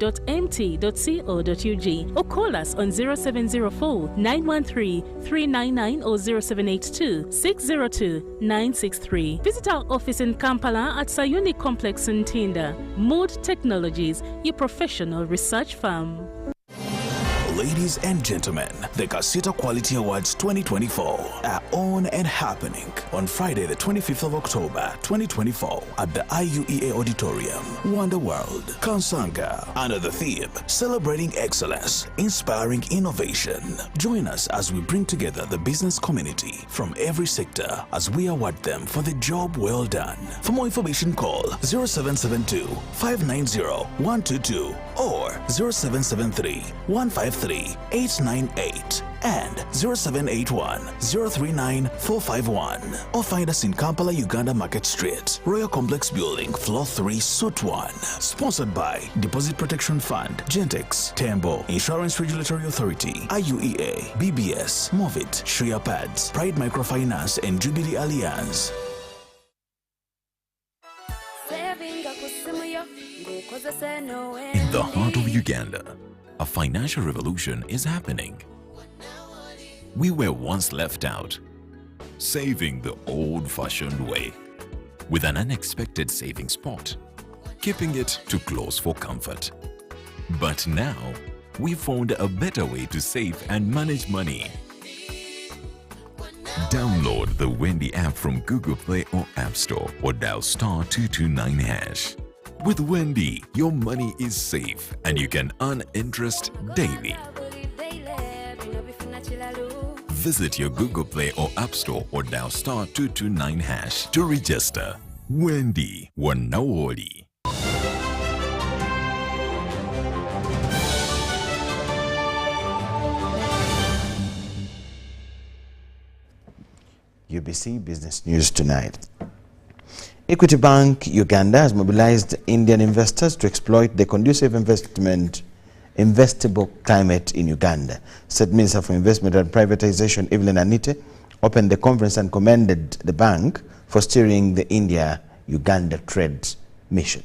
or call us on 0704 913 399 or 0782 602 963. Visit our office in Kampala at Sayuni Complex in Tinda. Mood Technologies, your professional research firm. Ladies and gentlemen, the Casita Quality Awards 2024 are on and happening on Friday the 25th of October 2024 at the IUEA Auditorium, Wonder World, Kansanga, under the theme Celebrating Excellence, Inspiring Innovation. Join us as we bring together the business community from every sector as we award them for the job well done. For more information, call 0772 590 122 or 0773 153 898 and 0781 039 451, or find us in Kampala, Uganda Market Street, Royal Complex Building, Floor 3, Suite 1. Sponsored by Deposit Protection Fund, Gentex, Tembo, Insurance Regulatory Authority, IUEA, BBS, Movit, Shria Pads, Pride Microfinance and Jubilee Alliance. In the heart of Uganda, a financial revolution is happening. We were once left out, saving the old-fashioned way, with an unexpected saving spot, keeping it too close for comfort. But now, we found a better way to save and manage money. Download the Wendy app from Google Play or App Store or dial *229#. With Wendy, your money is safe and you can earn interest daily. Visit your Google Play or App Store or dial *229# to register. Wendy Wanawoli. UBC Business News Tonight. Equity Bank Uganda has mobilized Indian investors to exploit the conducive investable climate in Uganda. State Minister for Investment and Privatization Evelyn Anite opened the conference and commended the bank for steering the India-Uganda trade mission.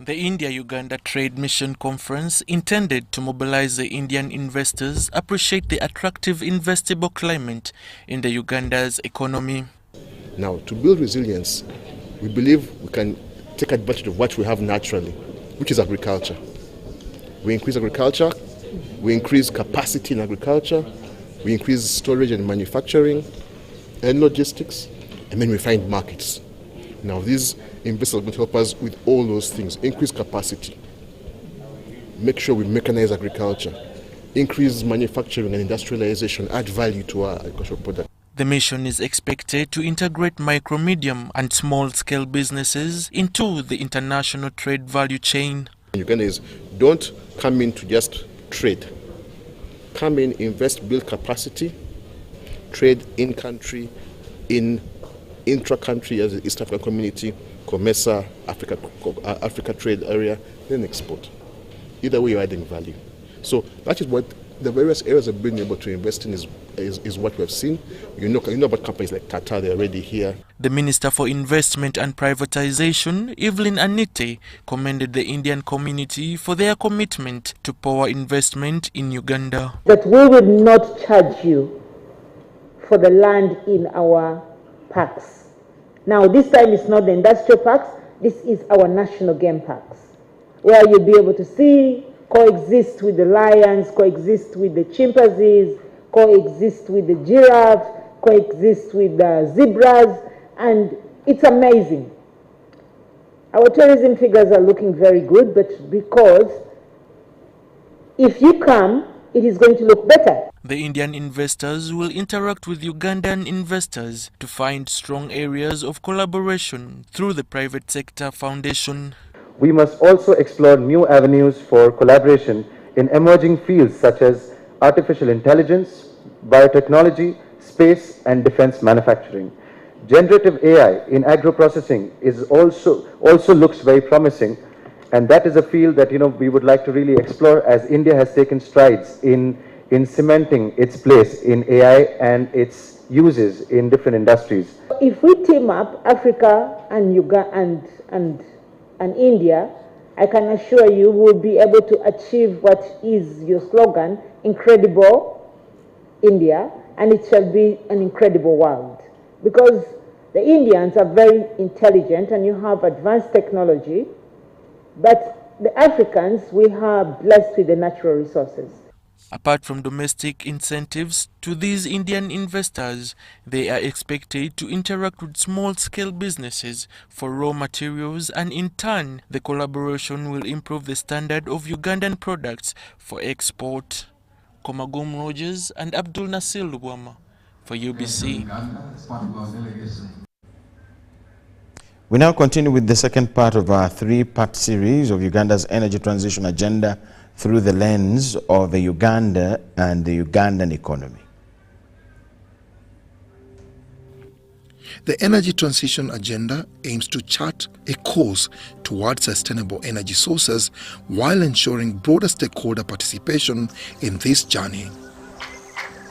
The India-Uganda Trade Mission Conference, intended to mobilize the Indian investors, appreciate the attractive investable climate in the Uganda's economy. Now, to build resilience, we believe we can take advantage of what we have naturally, which is agriculture. We increase agriculture, we increase capacity in agriculture, we increase storage and manufacturing and logistics, and then we find markets. Now, these investors are going to help us with all those things: increase capacity, make sure we mechanize agriculture, increase manufacturing and industrialization, add value to our agricultural product. The mission is expected to integrate micro, medium and small-scale businesses into the international trade value chain. Ugandans don't come in to just trade. Come in, invest, build capacity, trade in-country, in intra-country as the East African Community, COMESA, Africa Trade Area, then export. Either way, you're adding value. So that is what the various areas of being able to invest in is what we have seen. You know about companies like Tata, they're already here. The Minister for Investment and Privatization, Evelyn Anite, commended the Indian community for their commitment to power investment in Uganda. That we will not charge you for the land in our parks. Now, this time it's not the industrial parks, this is our national game parks, where you'll be able to see, coexist with the lions, coexist with the chimpanzees, coexist with the giraffes, coexist with the zebras, and it's amazing. Our tourism figures are looking very good, but because if you come, it is going to look better. The Indian investors will interact with Ugandan investors to find strong areas of collaboration through the private sector foundation. We must also explore new avenues for collaboration in emerging fields such as artificial intelligence, biotechnology, space and defense manufacturing. Generative AI in agro-processing is also looks very promising, and that is a field that we would like to really explore, as India has taken strides in cementing its place in AI and its uses in different industries. If we team up Africa and Uganda and India, I can assure you we'll be able to achieve what is your slogan, Incredible India, and it shall be an incredible world. Because the Indians are very intelligent and you have advanced technology, but the Africans, we are blessed with the natural resources. Apart from domestic incentives to these Indian investors, they are expected to interact with small-scale businesses for raw materials, and in turn, the collaboration will improve the standard of Ugandan products for export. Komagum Rogers and Abdul Nasir Lukomwa for UBC. We now continue with the second part of our three-part series of Uganda's energy transition agenda through the lens of the Uganda and the Ugandan economy. The energy transition agenda aims to chart a course towards sustainable energy sources while ensuring broader stakeholder participation in this journey.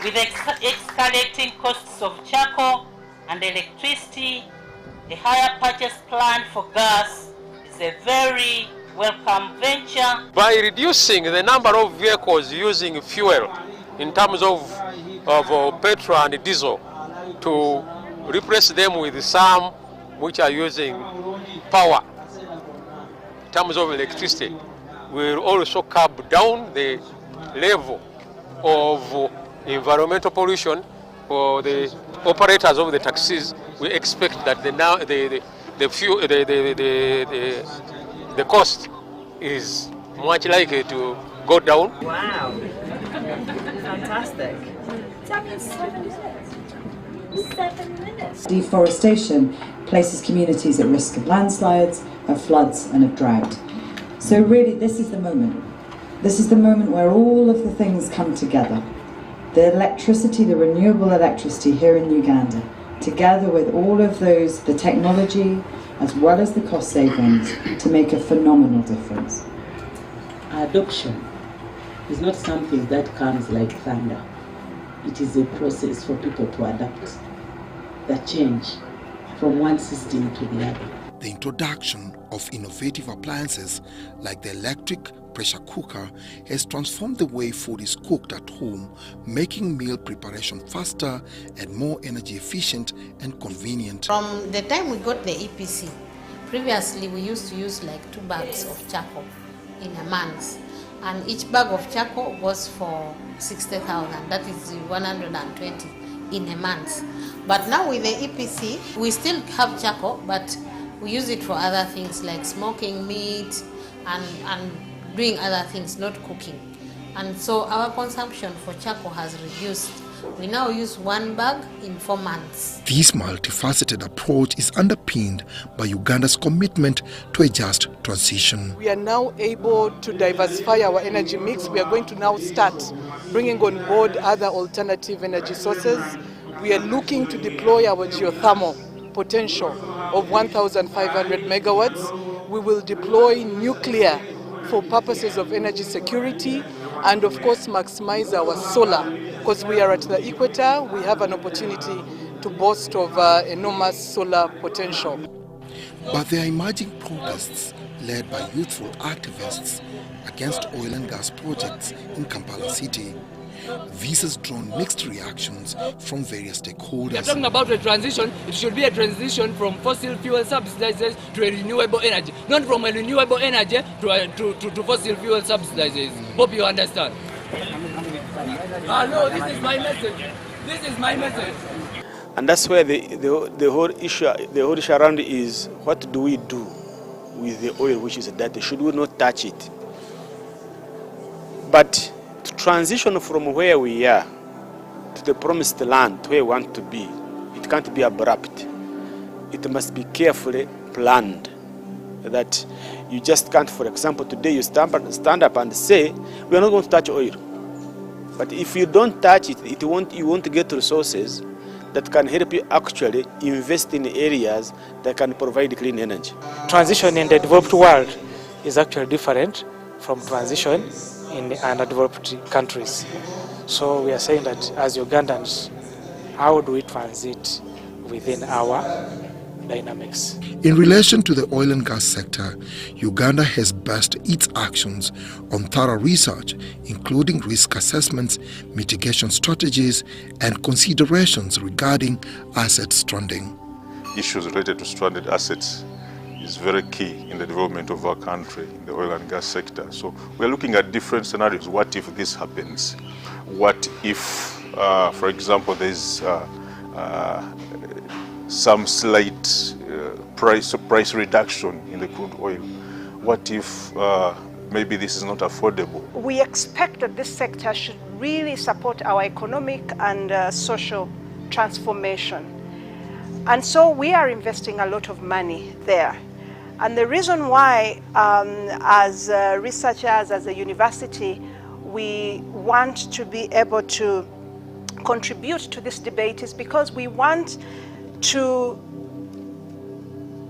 With escalating costs of charcoal and electricity, a higher purchase plan for gas is a very welcome venture. By reducing the number of vehicles using fuel in terms of petrol and diesel, to replace them with some which are using power in terms of electricity, will also curb down the level of environmental pollution for the operators of the taxis. We expect that the cost is much likely to go down. Wow, fantastic. That means 7 minutes. 7 minutes. Deforestation places communities at risk of landslides, of floods and of drought. So really this is the moment. This is the moment where all of the things come together. The electricity, the renewable electricity here in Uganda, together with all of those, the technology, as well as the cost savings, to make a phenomenal difference. Adoption is not something that comes like thunder. It is a process for people to adapt, the change from one system to the other. The introduction of innovative appliances like the electric pressure cooker has transformed the way food is cooked at home, making meal preparation faster and more energy efficient and convenient. From the time we got the EPC, previously we used to use like 2 bags of charcoal in a month, and each bag of charcoal was for 60,000, that is 120 in a month. But now with the EPC, we still have charcoal, but we use it for other things like smoking meat and doing other things, not cooking. And so our consumption for charcoal has reduced. We now use 1 bag in 4 months. This multifaceted approach is underpinned by Uganda's commitment to a just transition. We are now able to diversify our energy mix. We are going to now start bringing on board other alternative energy sources. We are looking to deploy our geothermal potential of 1,500 megawatts. We will deploy nuclear for purposes of energy security, and of course maximize our solar, because we are at the equator. We have an opportunity to boast of enormous solar potential. But there are emerging protests led by youthful activists against oil and gas projects in Kampala City. This has drawn mixed reactions from various stakeholders. We are talking about a transition. It should be a transition from fossil fuel subsidizers to a renewable energy, not from a renewable energy to fossil fuel subsidizers. Hope you understand. No, this is my message. This is my message. And that's where the whole issue around is, what do we do with the oil which is dirty? Should we not touch it? But to transition from where we are to the promised land, where we want to be, it can't be abrupt. It must be carefully planned. That you just can't, for example, today you stand up and say, we are not going to touch oil. But if you don't touch it, you won't get resources that can help you actually invest in areas that can provide clean energy. Transition in the developed world is actually different from transition in the underdeveloped countries. So we are saying that as Ugandans, how do we transit within our dynamics? In relation to the oil and gas sector, Uganda has based its actions on thorough research, including risk assessments, mitigation strategies, and considerations regarding asset stranding. Issues related to stranded assets is very key in the development of our country, in the oil and gas sector. So we're looking at different scenarios. What if this happens? What if, for example, there's some slight price reduction in the crude oil? What if maybe this is not affordable? We expect that this sector should really support our economic and social transformation. And so we are investing a lot of money there. And the reason why, as researchers, as a university, we want to be able to contribute to this debate is because we want to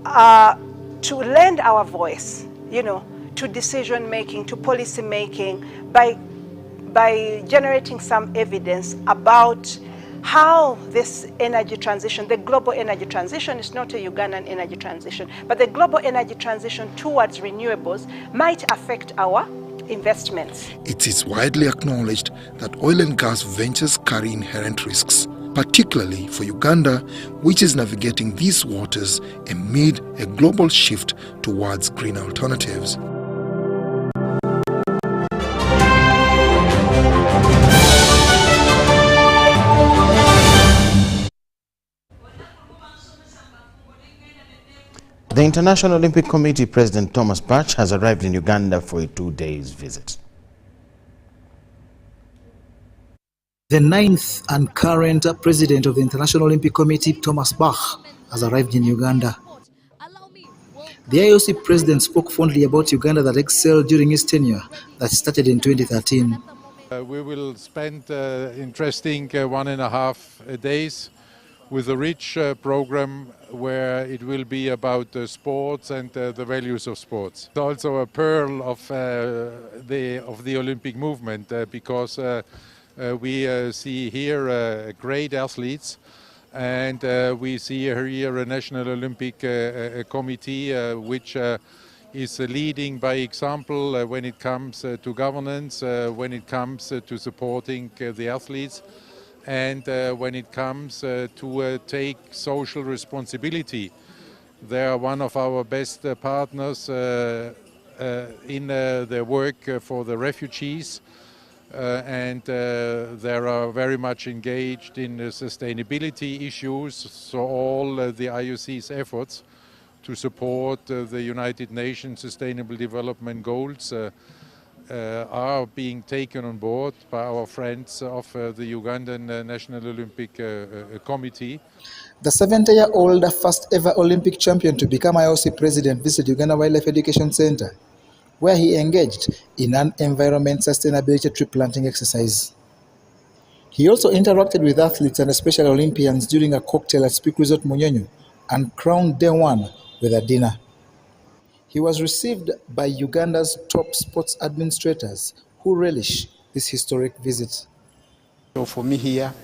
lend our voice, to decision making, to policy making, by generating some evidence about how this energy transition, the global energy transition, is not a Ugandan energy transition, but the global energy transition towards renewables might affect our investments. It is widely acknowledged that oil and gas ventures carry inherent risks, particularly for Uganda, which is navigating these waters amid a global shift towards green alternatives. The International Olympic Committee President Thomas Bach has arrived in Uganda for a 2-day visit. The ninth and current president of the International Olympic Committee, Thomas Bach, has arrived in Uganda. The IOC president spoke fondly about Uganda that excelled during his tenure that started in 2013. We will spend interesting 1.5 days with a rich program where it will be about sports and the values of sports. It's also a pearl of the Olympic movement because we see here great athletes, and we see here a National Olympic Committee which is leading by example when it comes to governance, when it comes to supporting the athletes, and when it comes to take social responsibility. They are one of our best partners in their work for the refugees, and they are very much engaged in sustainability issues, so all the IOC's efforts to support the United Nations Sustainable Development Goals are being taken on board by our friends of the Ugandan National Olympic Committee. The 70-year-old first ever Olympic champion to become IOC president visited Uganda Wildlife Education Center, where he engaged in an environment sustainability tree planting exercise. He also interacted with athletes and special Olympians during a cocktail at Speak Resort Munyonyo and crowned day one with a dinner. He was received by Uganda's top sports administrators who relish this historic visit. So for me here,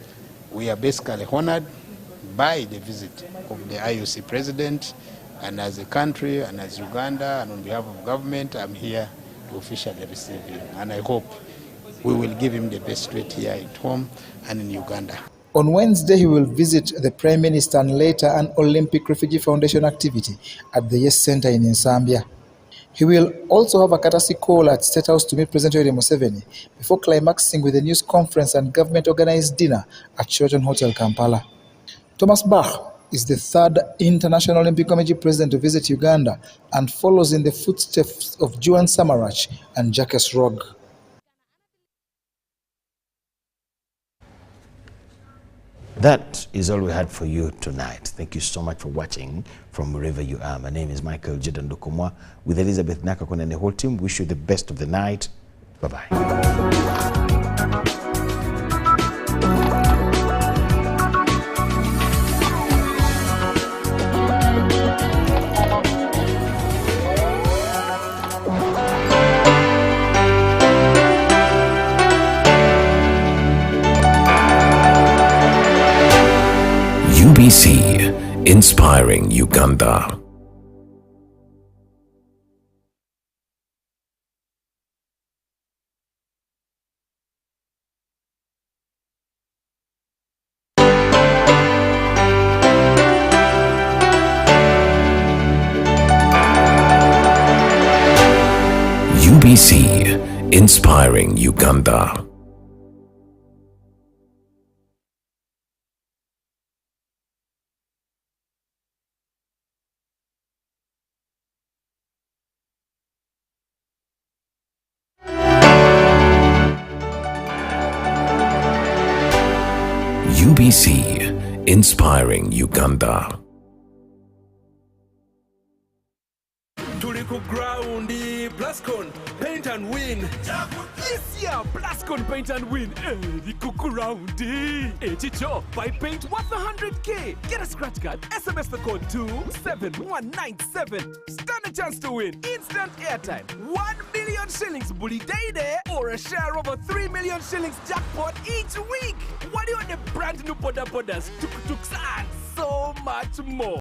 we are basically honored by the visit of the IOC president, and as a country and as Uganda and on behalf of government, I'm here to officially receive him, and I hope we will give him the best treat here at home and in Uganda. On Wednesday, he will visit the Prime Minister and later an Olympic Refugee Foundation activity at the Yes Center in Zambia. He will also have a courtesy call at State House to meet President Yoweri Museveni before climaxing with a news conference and government-organized dinner at Sheraton Hotel, Kampala. Thomas Bach is the third International Olympic Committee president to visit Uganda and follows in the footsteps of Juan Samarach and Jacques Rogge. That is all we had for you tonight. Thank you so much for watching from wherever you are. My name is Micheal Jordan Lukomwa with Elizabeth Nakakon and the whole team. Wish you the best of the night. Bye-bye. UBC, inspiring Uganda. UBC, inspiring Uganda. UBC, inspiring Uganda. Tuliko ground, Blascon, paint and win. This year, Blascon paint and win. Tuliko ground, Chicho, buy paint worth 100K. Get a scratch card, SMS the code 27197. Stand a chance to win instant airtime, 1 million shillings bully day there, or a share of a 3 million shillings jackpot each week. What do you want the brand new Boda Bodas, tuk-tuks, and so much more?